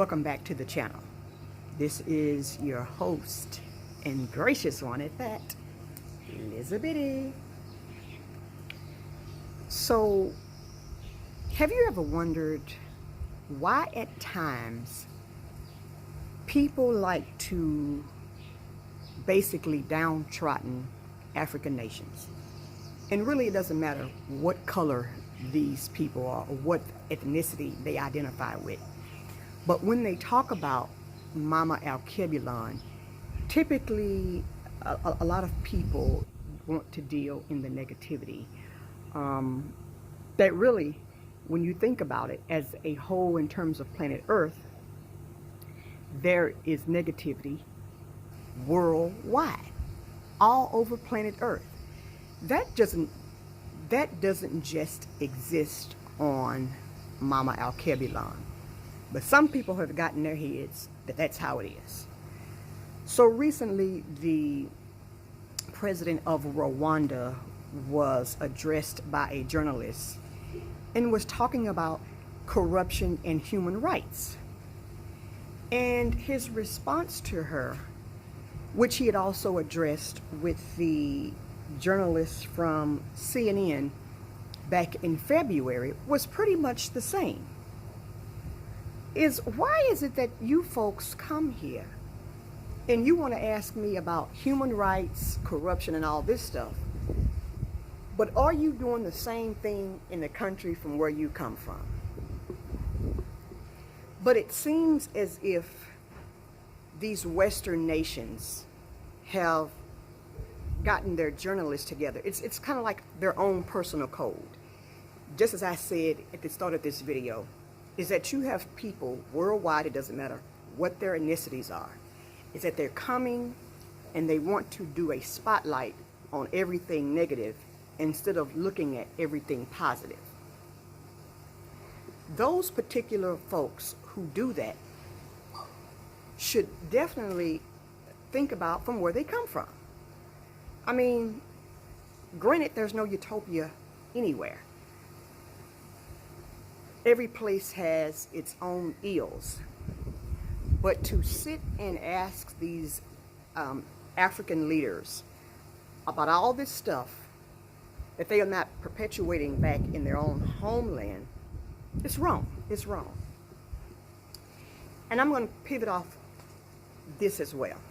Welcome back to the channel. This is your host, and gracious one at that, Elizabeth. So, have you ever wondered why at times people like to basically downtrodden African nations? And really it doesn't matter what color these people are or what ethnicity they identify with. But when they talk about Mama Alkebulan, typically a lot of people want to deal in the negativity. That really, when you think about it as a whole in terms of planet Earth, there is negativity worldwide, all over planet Earth. That doesn't just exist on Mama Alkebulan. But some people have gotten their heads that that's how it is. So recently, the president of Rwanda was addressed by a journalist and was talking about corruption and human rights. And his response to her, which he had also addressed with the journalist from CNN back in February, was pretty much the same. Why is it that you folks come here and you want to ask me about human rights, corruption, and all this stuff, but are you doing the same thing in the country from where you come from? But it seems as if these Western nations have gotten their journalists together. It's kind of like their own personal code. Just as I said at the start of this video, is that you have people worldwide, it doesn't matter what their ethnicities are, is that they're coming and they want to do a spotlight on everything negative instead of looking at everything positive. Those particular folks who do that should definitely think about from where they come from. I mean, granted, there's no utopia anywhere. Every place has its own ills. But to sit and ask these African leaders about all this stuff that they are not perpetuating back in their own homeland, it's wrong. It's wrong. And I'm going to pivot off this as well.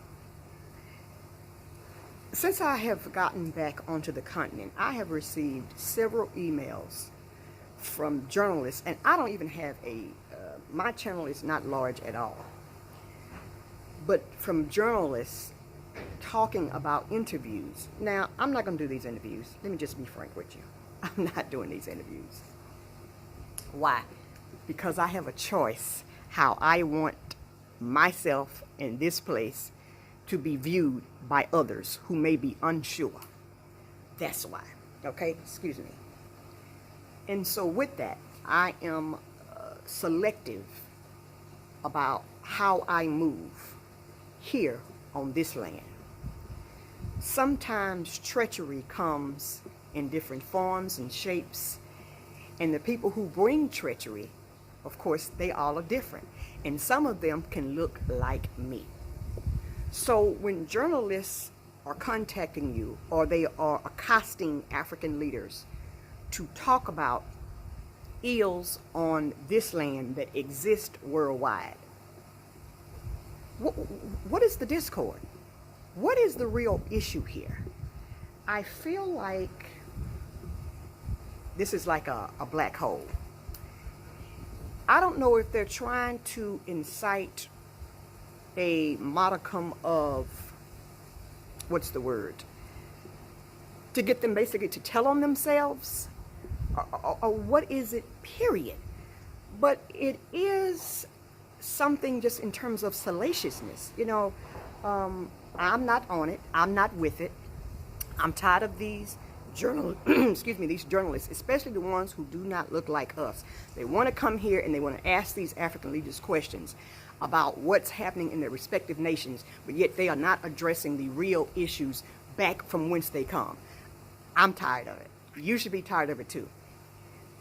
Since I have gotten back onto the continent, I have received several emails from journalists, and I don't even have my channel is not large at all, but from journalists talking about interviews. Now, I'm not going to do these interviews. Let me just be frank with you. I'm not doing these interviews. Why? Because I have a choice how I want myself in this place to be viewed by others who may be unsure. That's why. Okay? Excuse me. And so with that, I am selective about how I move here on this land. Sometimes treachery comes in different forms and shapes, and the people who bring treachery, of course, they all are different, and some of them can look like me. So when journalists are contacting you or they are accosting African leaders to talk about ills on this land that exist worldwide, what is the discord? What is the real issue here? I feel like this is like a black hole. I don't know if they're trying to incite a modicum of, what's the word, to get them basically to tell on themselves, or what is it, period. But it is something just in terms of salaciousness. You know, I'm not on it. I'm not with it. I'm tired of these these journalists, especially the ones who do not look like us. They want to come here and they want to ask these African leaders questions about what's happening in their respective nations, but yet they are not addressing the real issues back from whence they come. I'm tired of it. You should be tired of it too.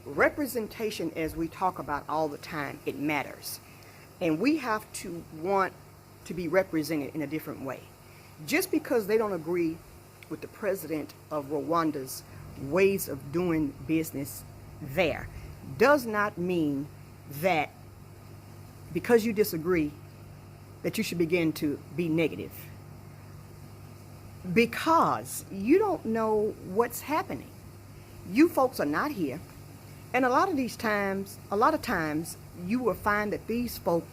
Representation, as we talk about all the time, it matters. And we have to want to be represented in a different way. Just because they don't agree with the president of Rwanda's ways of doing business there does not mean that because you disagree that you should begin to be negative, because you don't know what's happening. You folks are not here, and a lot of times you will find that these folk,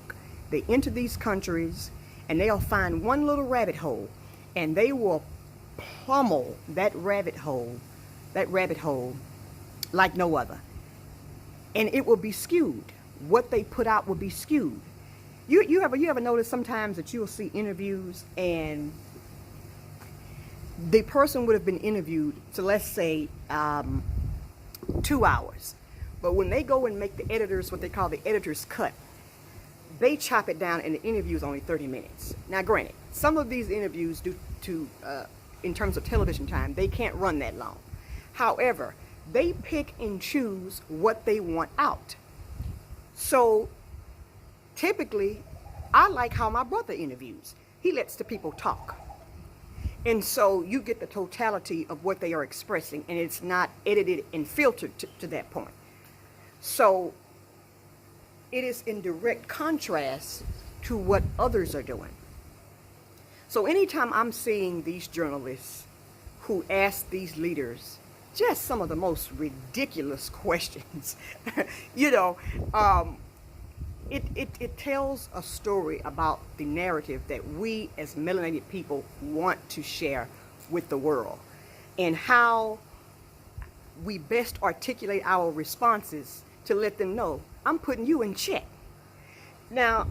they enter these countries and they'll find one little rabbit hole, and they will pummel that rabbit hole like no other, and it will be skewed. What they put out will be skewed. You ever notice sometimes that you'll see interviews and the person would have been interviewed, so let's say 2 hours, but when they go and make the editors, what they call the editor's cut, they chop it down and the interview is only 30 minutes. Now granted, some of these interviews in terms of television time, they can't run that long. However, they pick and choose what they want out. So typically, I like how my brother interviews. He lets the people talk. And so you get the totality of what they are expressing, and it's not edited and filtered to that point. So it is in direct contrast to what others are doing. So anytime I'm seeing these journalists who ask these leaders just some of the most ridiculous questions, it tells a story about the narrative that we as melanated people want to share with the world, and how we best articulate our responses to let them know, I'm putting you in check. Now,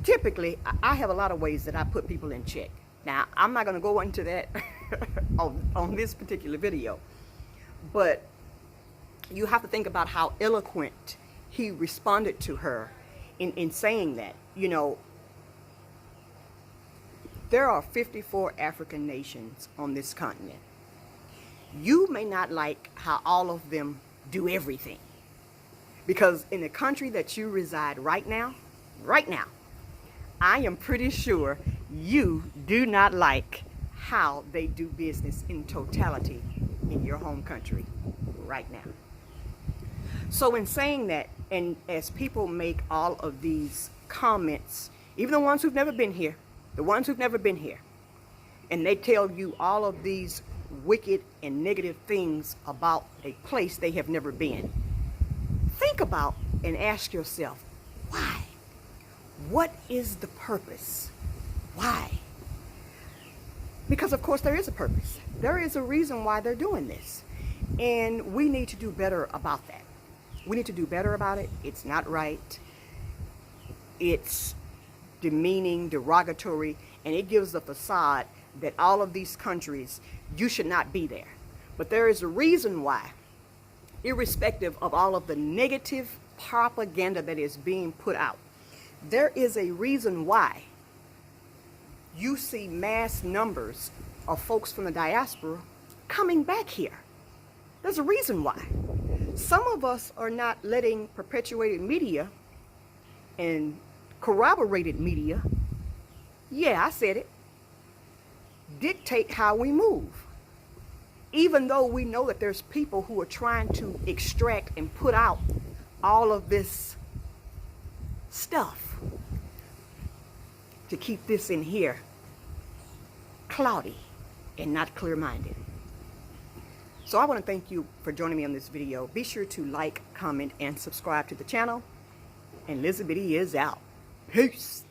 typically, I have a lot of ways that I put people in check. Now, I'm not going to go into that on this particular video, but you have to think about how eloquent he responded to her in saying that. There are 54 African nations on this continent. You may not like how all of them do everything, because in the country that you reside right now, I am pretty sure you do not like how they do business in totality in your home country right now. So in saying that, and as people make all of these comments, even the ones who've never been here, and they tell you all of these wicked and negative things about a place they have never been, think about and ask yourself, why? What is the purpose? Why? Because of course there is a purpose. There is a reason why they're doing this. And we need to do better about that. We need to do better about it. It's not right. It's demeaning, derogatory, and it gives a facade that all of these countries, you should not be there. But there is a reason why, irrespective of all of the negative propaganda that is being put out, there is a reason why you see mass numbers of folks from the diaspora coming back here. There's a reason why. Some of us are not letting perpetuated media and corroborated media, yeah, I said it, dictate how we move. Even though we know that there's people who are trying to extract and put out all of this stuff to keep this in here cloudy and not clear-minded. So I want to thank you for joining me on this video. Be sure to like, comment, and subscribe to the channel. And Elizabeth is out. Peace.